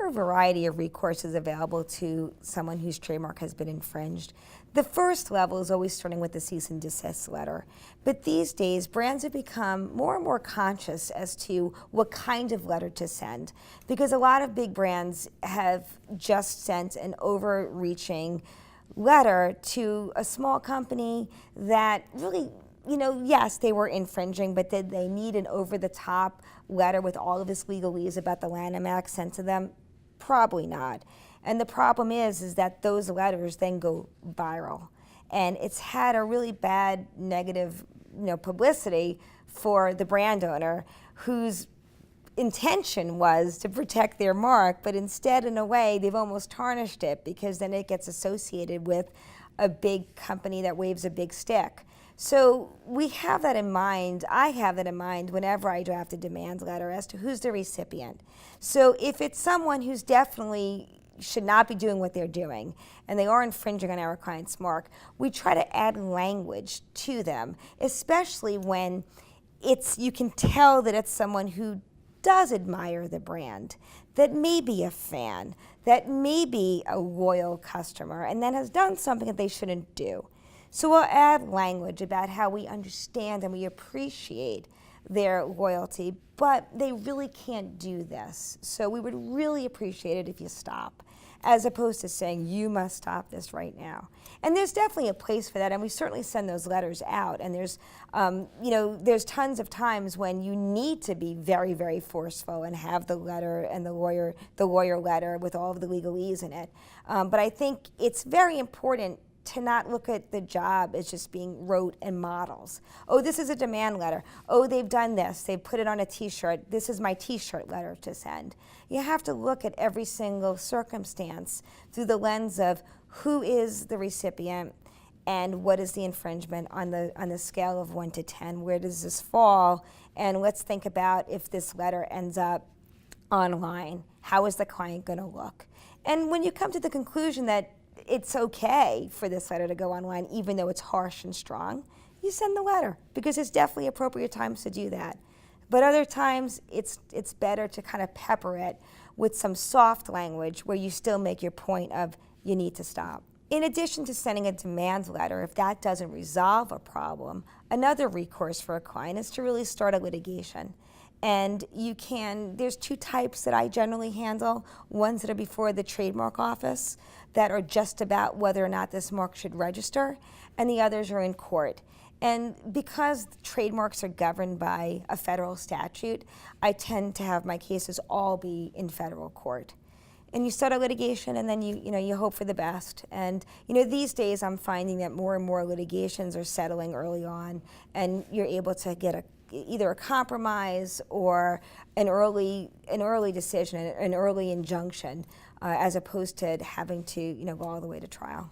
are a variety of recourses available to someone whose trademark has been infringed. The first level is always starting with the cease and desist letter. But these days, brands have become more and more conscious as to what kind of letter to send, because a lot of big brands have just sent an overreaching letter to a small company that really, yes, they were infringing, but did they need an over-the-top letter with all of this legalese about the Lanham Act sent to them? Probably not. And the problem is that those letters then go viral. And it's had a really bad negative publicity for the brand owner, whose intention was to protect their mark, but instead, in a way, they've almost tarnished it, because then it gets associated with a big company that waves a big stick. So we have that in mind. I have that in mind whenever I draft a demand letter as to who's the recipient. So if it's someone who's definitely should not be doing what they're doing, and they are infringing on our client's mark, we try to add language to them, especially when you can tell that it's someone who does admire the brand, that may be a fan, that may be a loyal customer, and then has done something that they shouldn't do. So we'll add language about how we understand and we appreciate their loyalty, but they really can't do this. So we would really appreciate it if you stop, as opposed to saying, you must stop this right now. And there's definitely a place for that, and we certainly send those letters out. And there's, there's tons of times when you need to be very, very forceful and have the letter and the lawyer letter with all of the legalese in it. But I think it's very important to not look at the job as just being rote and models. Oh, this is a demand letter. Oh, they've done this. They put it on a t-shirt. This is my t-shirt letter to send. You have to look at every single circumstance through the lens of who is the recipient and what is the infringement on the scale of 1 to 10. Where does this fall? And let's think about if this letter ends up online, how is the client going to look? And when you come to the conclusion that it's okay for this letter to go online, even though it's harsh and strong, you send the letter, because it's definitely appropriate times to do that. But other times, it's better to kind of pepper it with some soft language where you still make your point of you need to stop. In addition to sending a demand letter, if that doesn't resolve a problem, another recourse for a client is to really start a litigation. And there's two types that I generally handle, ones that are before the trademark office that are just about whether or not this mark should register, and the others are in court. And because trademarks are governed by a federal statute, I tend to have my cases all be in federal court. And you start a litigation, and then you hope for the best. And these days I'm finding that more and more litigations are settling early on, and you're able to get either a compromise or an early decision, an early injunction, as opposed to having to go all the way to trial.